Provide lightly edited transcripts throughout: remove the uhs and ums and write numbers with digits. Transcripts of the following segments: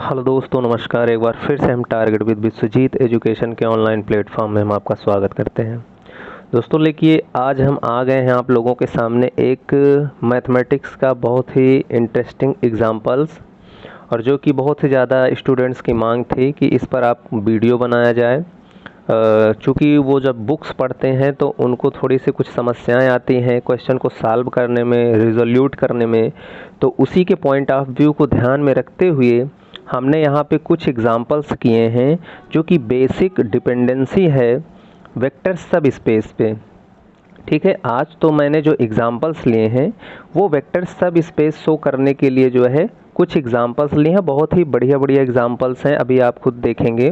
Hello दोस्तों, नमस्कार। एक बार फिर से हम टारगेट विद विश्वजीत एजुकेशन के ऑनलाइन प्लेटफॉर्म में हम आपका स्वागत करते हैं। दोस्तों, देखिए आज हम आ गए हैं आप लोगों के सामने एक मैथमेटिक्स का बहुत ही इंटरेस्टिंग एग्जांपल्स, और जो कि बहुत ही ज़्यादा स्टूडेंट्स की मांग थी कि इस पर आप वीडियो बनाया जाए। चूँकि वो जब बुक्स पढ़ते हैं तो उनको थोड़ी सी कुछ समस्याएं आती हैं क्वेश्चन को सॉल्व करने में, रिजोल्यूट करने में। तो उसी के पॉइंट ऑफ व्यू को ध्यान में रखते हुए हमने यहाँ पे कुछ एग्जांपल्स किए हैं जो कि बेसिक डिपेंडेंसी है वेक्टर सब स्पेस पे। ठीक है, आज तो मैंने जो एग्जांपल्स लिए हैं वो वेक्टर सब स्पेस शो करने के लिए जो है कुछ एग्जांपल्स लिए हैं। बहुत ही बढ़िया बढ़िया एग्जांपल्स हैं, अभी आप खुद देखेंगे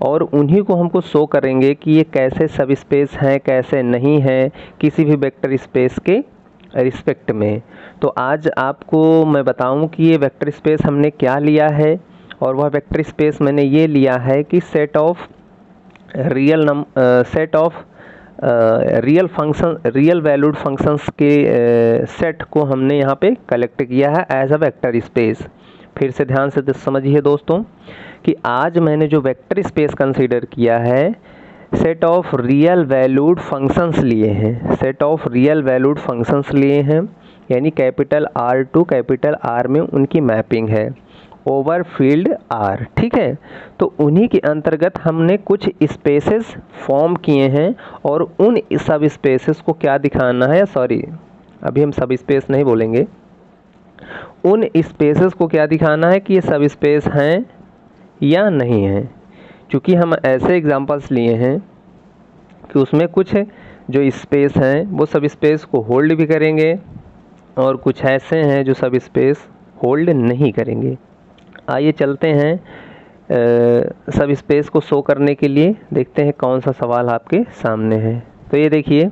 और उन्हीं को हमको शो करेंगे कि ये कैसे सब स्पेस हैं, कैसे नहीं हैं किसी भी वेक्टर स्पेस के रिस्पेक्ट में। तो आज आपको मैं बताऊं कि ये वेक्टर स्पेस हमने क्या लिया है, और वह वेक्टर स्पेस मैंने ये लिया है कि set of real valued functions के सेट को हमने यहाँ पे कलेक्ट किया है एज अ वेक्टर स्पेस। फिर से ध्यान से समझिए दोस्तों कि आज मैंने जो वेक्टर स्पेस कंसीडर किया है set of real valued functions लिए हैं, set of real valued functions लिए हैं, यानी capital R to capital R में उनकी मैपिंग है ओवर फील्ड R। ठीक है, तो उन्हीं के अंतर्गत हमने कुछ स्पेसेस फॉर्म किए हैं और उन सब स्पेसेस को क्या दिखाना है, सॉरी अभी हम सब स्पेस नहीं बोलेंगे, उन स्पेसेस को क्या दिखाना है कि ये सब स्पेस हैं या नहीं हैं। क्योंकि हम ऐसे एग्जांपल्स लिए हैं कि उसमें कुछ जो स्पेस हैं वो सब स्पेस को होल्ड भी करेंगे और कुछ ऐसे हैं जो सब स्पेस होल्ड नहीं करेंगे। आइए चलते हैं सब स्पेस को शो करने के लिए, देखते हैं कौन सा सवाल आपके सामने है। तो ये देखिए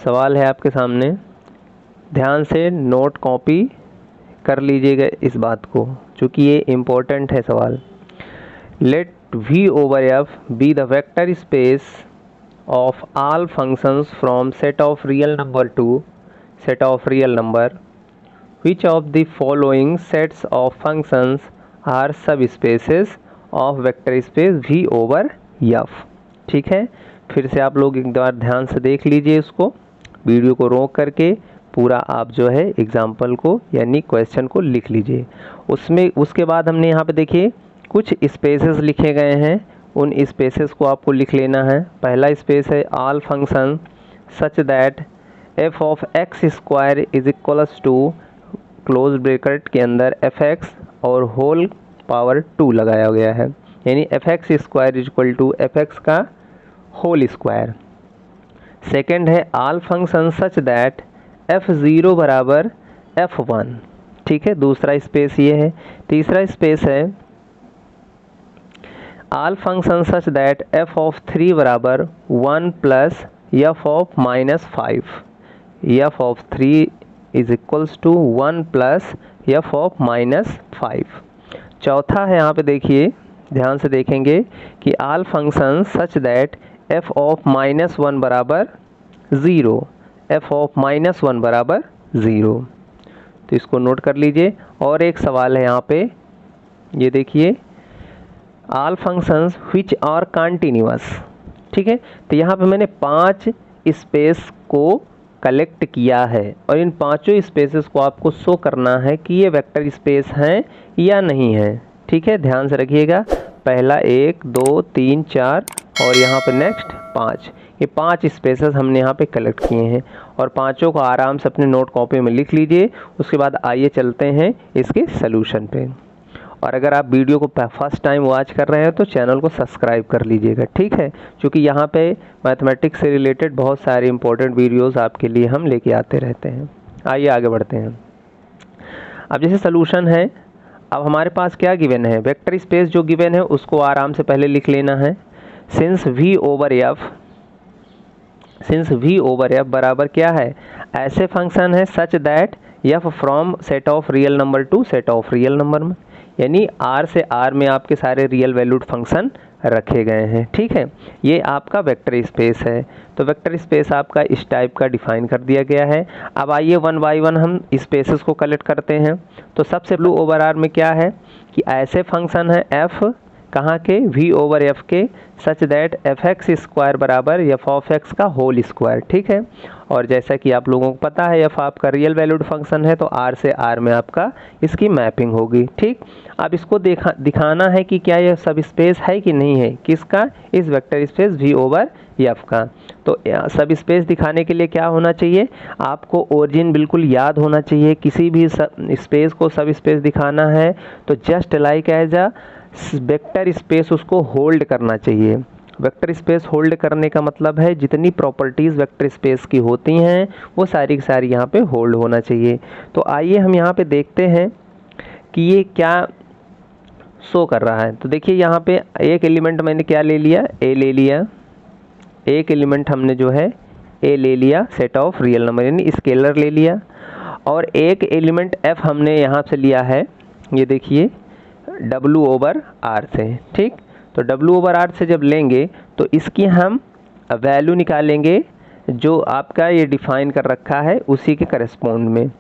सवाल है आपके सामने, ध्यान से नोट कॉपी कर लीजिएगा इस बात को, क्योंकि ये इम्पोर्टेंट है सवाल। Let V over F be the vector space of all functions from set of real number to set of real number. Which of the following sets of functions are subspaces of vector space V over F? ठीक है, फिर से आप लोग एक बार ध्यान से देख लीजिए इसको, वीडियो को रोक करके पूरा आप जो है एग्जाम्पल को यानी क्वेश्चन को लिख लीजिए। उसमें उसके बाद हमने यहाँ पे देखिए कुछ स्पेसेस लिखे गए हैं, उन स्पेसेस को आपको लिख लेना है। पहला स्पेस है all function such that f of x square is equals to close bracket के अंदर fx और होल पावर 2 लगाया गया है, यानी fx square is equal to fx का होल स्क्वायर। सेकेंड है all function such that f0 बराबर f1। ठीक है, दूसरा स्पेस ये है। तीसरा स्पेस है all function such that f of 3 बराबर 1 plus f of -5, f of 3 is equals to 1 plus f of -5। चौथा है यहाँ पे देखिए, ध्यान से देखेंगे कि all function such that f of -1 बराबर 0, f ऑफ -1 बराबर 0। तो इसको नोट कर लीजिए। और एक सवाल है यहाँ पे, ये देखिए all functions which are continuous. ठीक है, तो यहाँ पे मैंने 5 स्पेस को कलेक्ट किया है और इन पांचों स्पेसेस को आपको शो करना है कि ये वेक्टर स्पेस हैं या नहीं है। ठीक है, ध्यान से रखिएगा, पहला 1 2 3 4 और यहाँ पे नेक्स्ट 5, ये 5 स्पेसेस हमने यहाँ पे कलेक्ट किए हैं और पांचों को आराम से अपने नोट कॉपी में लिख लीजिए। उसके बाद आइए चलते हैं इसके सलूशन पे। और अगर आप वीडियो को फर्स्ट टाइम वॉच कर रहे हैं तो चैनल को सब्सक्राइब कर लीजिएगा। ठीक है, क्योंकि यहाँ पे मैथमेटिक्स से रिलेटेड बहुत सारे इंपॉर्टेंट वीडियोस आपके लिए हम लेके आते रहते हैं। आइए आगे बढ़ते हैं। अब जैसे सलूशन है, अब हमारे पास क्या गिवन है, वेक्टर स्पेस जो गिवन है उसको आराम से पहले लिख लेना है। सिंस V ओवर F बराबर क्या है, ऐसे फंक्शन है सच that F from set of real number two set of real number में, यानी R से R में आपके सारे रियल वैल्यूड फंक्शन रखे गए हैं। ठीक है, ये आपका वेक्टर स्पेस है। तो वेक्टर स्पेस आपका इस टाइप का डिफाइन कर दिया गया है। अब आइए वन बाय वन हम स्पेसेस को कलेक्ट करते हैं। तो सबसे ब्लू ओवर आर में क्या है कि ऐसे फंक्शन है एफ कहाँ के, v ओवर एफ के, सच दैट एफ एक्स स्क्वायर बराबर एफ ऑफ एक्स का होल स्क्वायर। ठीक है, और जैसा कि आप लोगों को पता है एफ आपका रियल वैल्यूड फंक्शन है, तो आर से आर में आपका इसकी मैपिंग होगी। ठीक, अब इसको दिखाना है कि क्या यह सब स्पेस है कि नहीं है, किसका, इस vector space v over F का। तो सब स्पेस दिखाने के लिए क्या होना चाहिए, आपको ओरिजिन बिल्कुल याद होना चाहिए। किसी भी स्पेस को सब स्पेस दिखाना है तो just like as a vector space उसको होल्ड करना चाहिए। वेक्टर स्पेस होल्ड करने का मतलब है जितनी प्रॉपर्टीज़ वेक्टर स्पेस की होती हैं वो सारी की सारी यहाँ पे होल्ड होना चाहिए। तो आइए हम यहाँ पे देखते हैं कि ये क्या शो कर रहा है। तो देखिए यहाँ पे एक एलिमेंट मैंने क्या ले लिया, ए ले लिया, एक एलिमेंट हमने जो है ए ले लिया, सेट ऑफ रियल नंबर यानी स्केलर ले लिया, और एक एलिमेंट एफ हमने यहाँ से लिया है, ये देखिए W ओवर R से। ठीक, तो W ओवर R से जब लेंगे तो इसकी हम वैल्यू निकालेंगे जो आपका ये डिफाइन कर रखा है उसी के करस्पॉन्ड में।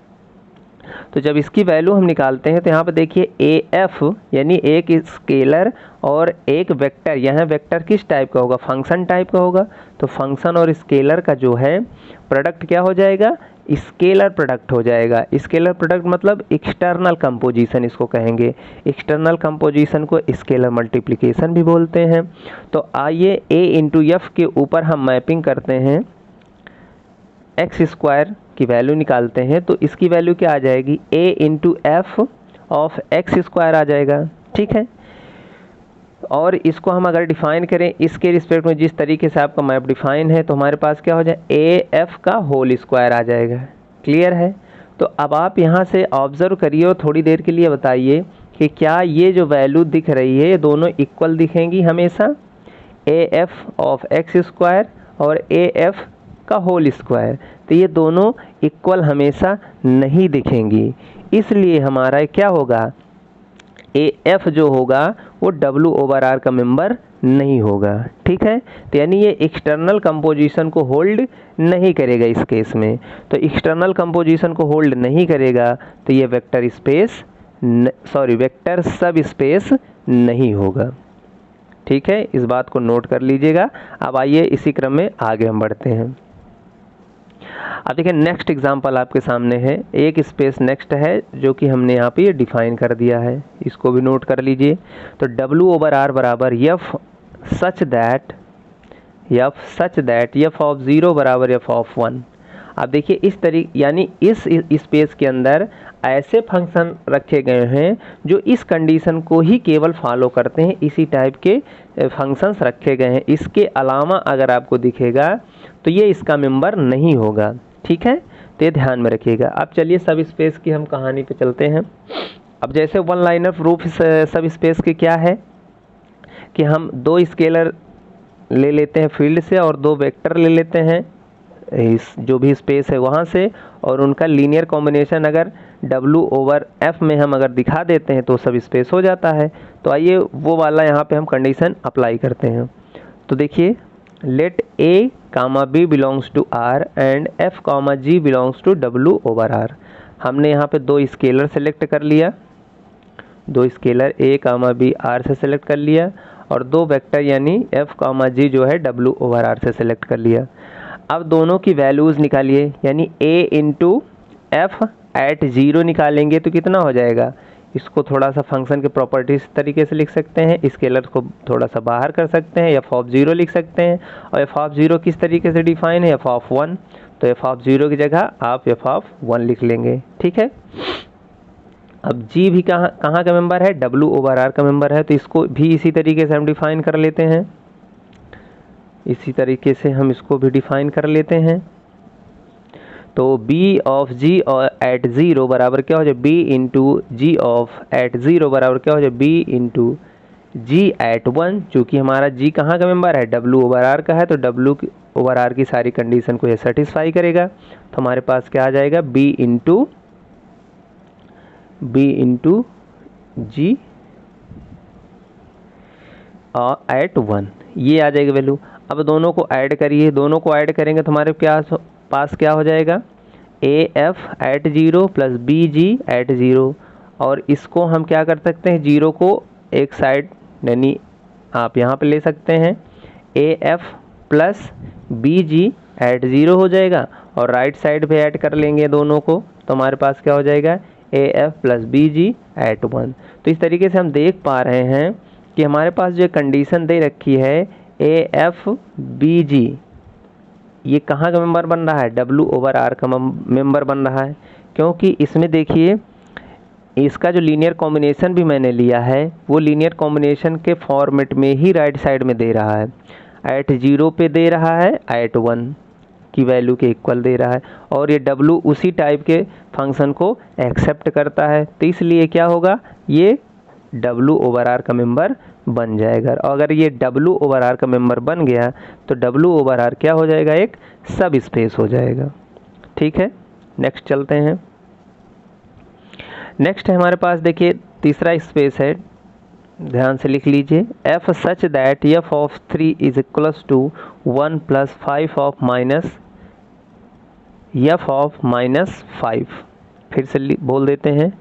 तो जब इसकी वैल्यू हम निकालते हैं तो यहाँ पर देखिए ए एफ यानी एक स्केलर और एक वेक्टर, यहाँ वेक्टर किस टाइप का होगा, फंक्शन टाइप का होगा। तो फंक्शन और स्केलर का जो है प्रोडक्ट क्या हो जाएगा, स्केलर प्रोडक्ट हो जाएगा। स्केलर प्रोडक्ट मतलब एक्सटर्नल कंपोजिशन इसको कहेंगे। एक्सटर्नल कंपोजिशन को स्केलर मल्टीप्लिकेशन भी बोलते हैं। तो आइए ए इंटू एफ के ऊपर हम मैपिंग करते हैं, एक्स स्क्वायर की वैल्यू निकालते हैं। तो इसकी वैल्यू क्या आ जाएगी, a into f of x square आ जाएगा। ठीक है, और इसको हम अगर डिफाइन करें इसके रिस्पेक्ट में जिस तरीके से आपका मैप डिफाइन है तो हमारे पास क्या हो जाए, ए एफ का होल स्क्वायर आ जाएगा। क्लियर है। तो अब आप यहाँ से ऑब्जर्व करिए और थोड़ी देर के लिए बताइए कि क्या ये जो वैल्यू दिख रही है ये दोनों इक्वल दिखेंगी हमेशा, A F of x square और ए एफ का होल स्क्वायर। तो ये दोनों इक्वल हमेशा नहीं दिखेंगी, इसलिए हमारा क्या होगा, ए एफ जो होगा वो W ओवर R का मेंबर नहीं होगा। ठीक है, तो यानी ये एक्सटर्नल कंपोजिशन को होल्ड नहीं करेगा इस केस में। तो एक्सटर्नल कंपोजिशन को होल्ड नहीं करेगा तो ये वेक्टर स्पेस वेक्टर सब स्पेस नहीं होगा। ठीक है, इस बात को नोट कर लीजिएगा। अब आइए इसी क्रम में आगे हम बढ़ते हैं। अब देखिए नेक्स्ट एग्जांपल आपके सामने है, एक स्पेस नेक्स्ट है जो कि हमने यहाँ पे डिफाइन कर दिया है, इसको भी नोट कर लीजिए। तो W ओवर R बराबर F such that F of 0 बराबर एफ ऑफ 1। अब देखिए इस तरीके यानी इस स्पेस के अंदर ऐसे फंक्शन रखे गए हैं जो इस कंडीशन को ही केवल फॉलो करते हैं, इसी टाइप के फंक्शंस रखे गए हैं। इसके अलावा अगर आपको दिखेगा तो ये इसका मेंबर नहीं होगा। ठीक है, तो ये ध्यान में रखिएगा। अब चलिए सब स्पेस की हम कहानी पे चलते हैं। अब जैसे वन लाइनर प्रूफ सब स्पेस के क्या है कि हम दो स्केलर ले लेते हैं फील्ड से और दो वेक्टर ले लेते हैं इस जो भी स्पेस है वहाँ से, और उनका लीनियर कॉम्बिनेशन अगर W ओवर F में हम अगर दिखा देते हैं तो सब स्पेस हो जाता है। तो आइए वो वाला यहाँ पे हम कंडीशन अप्लाई करते हैं। तो देखिए let A, B belongs to R and F, G belongs to W over R। हमने यहाँ पे दो स्केलर सेलेक्ट कर लिया, दो स्केलर A, B R से सेलेक्ट कर लिया, और दो वेक्टर यानी F, G जो है W ओवर R से सेलेक्ट कर लिया। अब दोनों की वैल्यूज़ निकालिए, यानी A इंटू एफ एट 0 निकालेंगे तो कितना हो जाएगा। इसको थोड़ा सा फंक्शन के प्रॉपर्टीज तरीके से लिख सकते हैं, स्केलर को थोड़ा सा बाहर कर सकते हैं, एफ ऑफ 0 लिख सकते हैं। और एफ ऑफ 0 किस तरीके से डिफाइन है, एफ ऑफ 1, तो एफ ऑफ 0 की जगह आप एफ ऑफ 1 लिख लेंगे। ठीक है, अब जी भी कहाँ का मेंबर है, W ओवर R का मेंबर है, तो इसको भी इसी तरीके से हम डिफाइन कर लेते हैं। इसी तरीके से हम इसको भी डिफाइन कर लेते हैं। तो B ऑफ G एट 0 बराबर क्या हो जाए, B into G of at 0 बराबर क्या हो जाए, B इंटू जी एट 1। चूँकि हमारा G कहाँ का मेंबर है, W ओवर R का है, तो W ओवर R की सारी कंडीशन को ये सेटिस्फाई करेगा। तो हमारे पास क्या आ जाएगा, B इंटू जी एट 1, ये आ जाएगी वैल्यू। अब दोनों को ऐड करिए, दोनों को ऐड करेंगे तो हमारे पास क्या हो जाएगा, A F at 0 plus B G at 0। और इसको हम क्या कर सकते हैं, 0 को एक साइड यानी आप यहाँ पे ले सकते हैं, A F plus B G at 0 हो जाएगा, और राइट साइड पे ऐड कर लेंगे दोनों को, तो हमारे पास क्या हो जाएगा, A F plus B G at 1। तो इस तरीके से हम देख पा रहे हैं कि हमारे पास जो कंडीशन दे रखी है, ए एफ बी जी, ये कहाँ का मेंबर बन रहा है, डब्ल्यू ओवर आर का मेंबर बन रहा है। क्योंकि इसमें देखिए इसका जो लीनियर कॉम्बिनेशन भी मैंने लिया है, वो लीनियर कॉम्बिनेशन के फॉर्मेट में ही राइट साइड में दे रहा है, एट 0 पे दे रहा है, एट 1 की वैल्यू के इक्वल दे रहा है, और ये W उसी टाइप के फंक्शन को एक्सेप्ट करता है, तो इसलिए क्या होगा, ये W ओवर आर का मेंबर बन जाएगा। और अगर ये W ओवर आर का मेंबर बन गया तो W ओवर आर क्या हो जाएगा, एक सब स्पेस हो जाएगा। ठीक है, नेक्स्ट चलते हैं। नेक्स्ट है हमारे पास, देखिए तीसरा स्पेस है, ध्यान से लिख लीजिए, F such that F of 3 is equals to 1 plus 5 of minus F of minus 5। फिर से बोल देते हैं,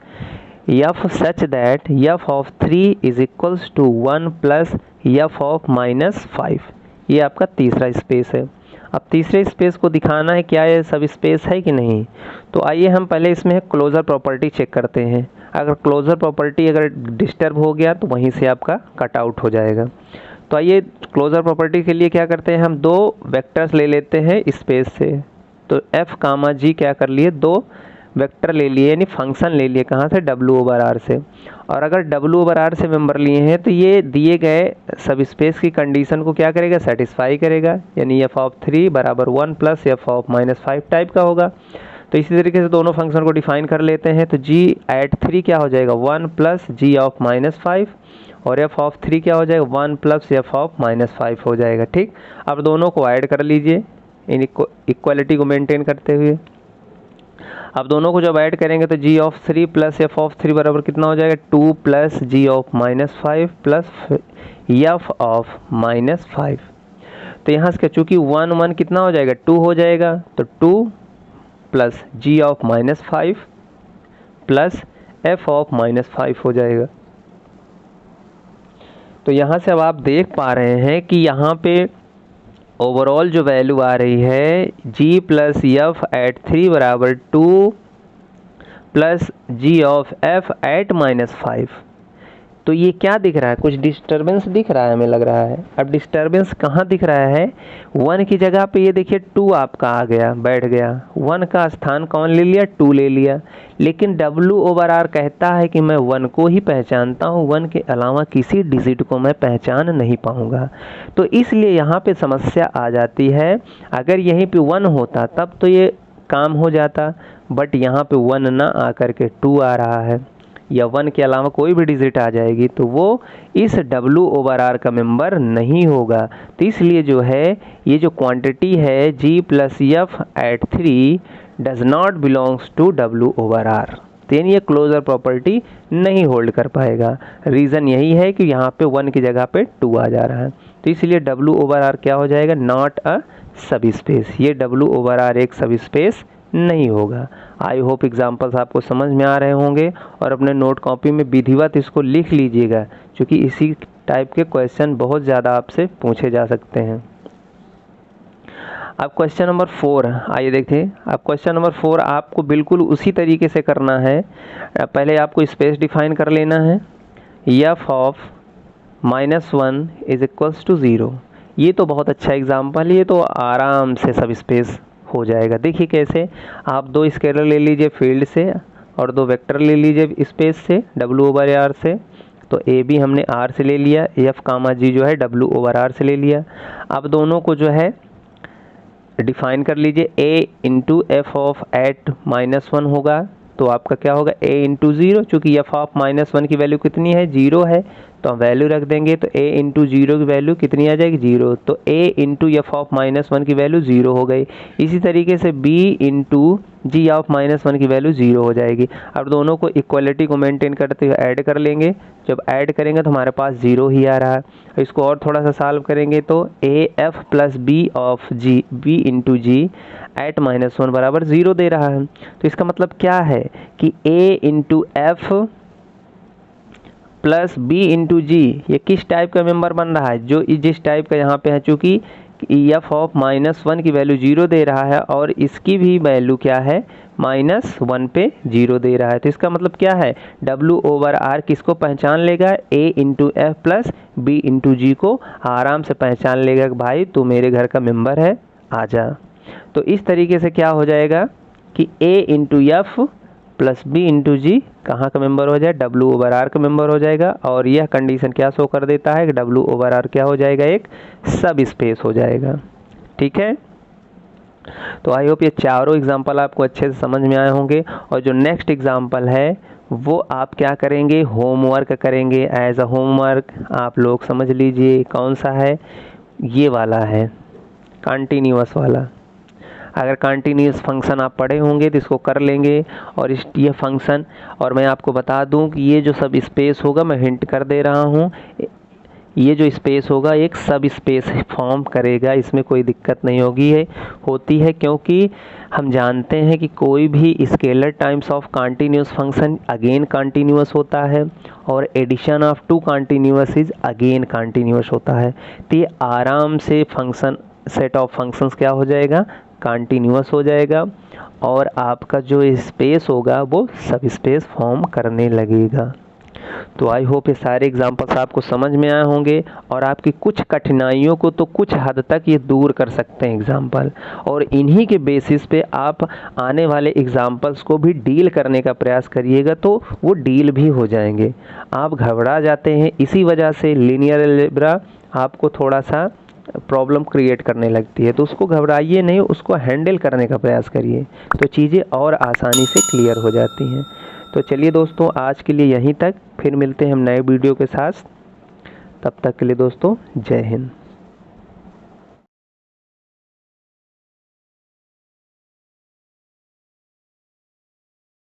F such that F of 3 is equals to 1 plus F of minus 5। ये आपका तीसरा स्पेस है। अब तीसरे स्पेस को दिखाना है क्या ये सब स्पेस है कि नहीं, तो आइए हम पहले इसमें क्लोजर प्रॉपर्टी चेक करते हैं। अगर क्लोजर प्रॉपर्टी अगर डिस्टर्ब हो गया तो वहीं से आपका कट आउट हो जाएगा। तो आइए क्लोजर प्रॉपर्टी के लिए क्या करते हैं, हम दो वेक्टर्स ले लेते हैं स्पेस से। तो एफ कामा जी क्या कर लिए, दो वेक्टर ले लिए, यानी फंक्शन ले लिए, कहाँ से, W ओवर आर से। और अगर W ओवर आर से मेंबर लिए हैं तो ये दिए गए सब स्पेस की कंडीशन को क्या करेगा, सेटिस्फाई करेगा, यानी एफ ऑफ 3 बराबर 1 plus F of minus 5 type का होगा। तो इसी तरीके से दोनों फंक्शन को डिफाइन कर लेते हैं। तो जी एट 3 क्या हो जाएगा, 1 प्लस जी ऑफ माइनस 5, और एफ ऑफ 3 क्या हो जाएगा, 1 प्लस एफ ऑफ माइनस 5 हो जाएगा। ठीक, अब दोनों को ऐड कर लीजिए इन इक्वालिटी को मेंटेन करते हुए। अब दोनों को जब ऐड करेंगे तो G of 3 plus F of 3 बराबर कितना हो जाएगा, 2 plus G of minus 5 plus F of minus 5। तो यहाँ से चूँकि 1 1 कितना हो जाएगा, 2 हो जाएगा, तो 2 plus G of minus 5 plus F of minus 5 हो जाएगा। तो यहाँ से अब आप देख पा रहे हैं कि यहाँ पे ओवरऑल जो वैल्यू आ रही है, जी प्लस एफ एट 3 बराबर 2 plus G of F at minus 5। तो ये क्या दिख रहा है, कुछ डिस्टर्बेंस दिख रहा है हमें लग रहा है। अब डिस्टर्बेंस कहाँ दिख रहा है, 1 की जगह पे ये देखिए 2 आपका आ गया, बैठ गया, 1 का स्थान कौन ले लिया, 2 ले लिया। लेकिन W ओवर आर कहता है कि मैं 1 को ही पहचानता हूँ, 1 के अलावा किसी डिजिट को मैं पहचान नहीं पाऊँगा। तो इसलिए यहाँ पे समस्या आ जाती है। अगर यहीं पे 1 होता तब तो ये काम हो जाता, बट यहाँ पे 1 ना आकर के 2 आ रहा है, या 1 के अलावा कोई भी डिजिट आ जाएगी तो वो इस W ओवर आर का मेंबर नहीं होगा। तो इसलिए जो है ये जो क्वांटिटी है G plus F at 3 does not belongs to W over R, तो ये क्लोजर प्रॉपर्टी नहीं होल्ड कर पाएगा। रीज़न यही है कि यहाँ पे 1 की जगह पे 2 आ जा रहा है, तो इसलिए W ओवर आर क्या हो जाएगा, नॉट अ सब स्पेस। ये W ओवर आर एक सब स्पेस नहीं होगा। आई होप एग्जाम्पल्स आपको समझ में आ रहे होंगे, और अपने नोट कॉपी में विधिवत इसको लिख लीजिएगा, क्योंकि इसी टाइप के क्वेश्चन बहुत ज़्यादा आपसे पूछे जा सकते हैं। अब क्वेश्चन नंबर 4 आइए देखिए। अब क्वेश्चन नंबर 4 आपको बिल्कुल उसी तरीके से करना है। पहले आपको स्पेस डिफाइन कर लेना है, F of -1 is equals to 0। ये तो बहुत अच्छा एग्जाम्पल, ये तो आराम से सब स्पेस हो जाएगा। देखिए कैसे, आप 2 स्केलर ले लीजिए फील्ड से और 2 वेक्टर ले लीजिए स्पेस से, W ओवर आर से। तो ए बी हमने आर से ले लिया, एफ कामा जी जो है W ओवर आर से ले लिया। अब दोनों को जो है डिफाइन कर लीजिए, ए इंटू एफ ऑफ एट -1 होगा, तो आपका क्या होगा, ए इंटू 0। चूँकि एफ ऑफ -1 की वैल्यू कितनी है, 0 है, तो हम वैल्यू रख देंगे, तो a इंटू 0 की वैल्यू कितनी आ जाएगी, 0। तो a इंटू एफ ऑफ -1 की वैल्यू 0 हो गई। इसी तरीके से b इंटू जी ऑफ -1 की वैल्यू 0 हो जाएगी। अब दोनों को इक्वलिटी को मेंटेन करते हुए ऐड कर लेंगे। जब ऐड करेंगे तो हमारे पास 0 ही आ रहा है। इसको और थोड़ा सा सॉल्व करेंगे तो AF plus B of G B into G at -1 बराबर 0 दे रहा है। तो इसका मतलब क्या है कि A into f plus B into g ये किस टाइप का मेंबर बन रहा है, जो जिस टाइप का यहाँ पे है, चूँकि एफ ऑफ -1 की वैल्यू 0 दे रहा है और इसकी भी वैल्यू क्या है -1 पे 0 दे रहा है। तो इसका मतलब क्या है, W/R किसको पहचान लेगा, A into f plus B into g को आराम से पहचान लेगा कि भाई तू मेरे घर का मेंबर है, आजा। तो इस तरीके से क्या हो जाएगा कि A into f plus B into g कहाँ का मेंबर हो जाए, W/R का मेंबर हो जाएगा। और यह कंडीशन क्या शो कर देता है कि W/R क्या हो जाएगा, एक सब स्पेस हो जाएगा। ठीक है, तो आई होप ये चारों एग्जाम्पल आपको अच्छे से समझ में आए होंगे। और जो नेक्स्ट एग्जाम्पल है वो आप क्या करेंगे, होमवर्क करेंगे। एज अ होमवर्क आप लोग समझ लीजिए कौन सा है, ये वाला है कंटिन्यूअस वाला। अगर कंटिन्यूअस फंक्शन आप पढ़े होंगे तो इसको कर लेंगे। और ये फंक्शन, और मैं आपको बता दूं कि ये जो सब स्पेस होगा, मैं हिंट कर दे रहा हूं, ये जो स्पेस होगा एक सब स्पेस फॉर्म करेगा, इसमें कोई दिक्कत नहीं होती है, क्योंकि हम जानते हैं कि कोई भी scalar times of continuous function again continuous होता है और addition of two continuous is again continuous होता है। तो ये आराम से फंक्शन सेट ऑफ फंक्शंस क्या हो जाएगा, कंटिन्यूअस हो जाएगा और आपका जो स्पेस होगा वो सब स्पेस फॉर्म करने लगेगा। तो आई होप ये सारे एग्जांपल्स आपको समझ में आए होंगे और आपकी कुछ कठिनाइयों को तो कुछ हद तक ये दूर कर सकते हैं एग्जांपल, और इन्हीं के बेसिस पे आप आने वाले एग्जांपल्स को भी डील करने का प्रयास करिएगा तो वो डील भी हो जाएंगे। आप घबरा जाते हैं, इसी वजह से लीनियर अलजेब्रा आपको थोड़ा सा प्रॉब्लम क्रिएट करने लगती है, तो उसको घबराइए नहीं, उसको हैंडल करने का प्रयास करिए तो चीज़ें और आसानी से क्लियर हो जाती हैं। तो चलिए दोस्तों, आज के लिए यहीं तक, फिर मिलते हैं हम नए वीडियो के साथ। तब तक के लिए दोस्तों, जय हिंद।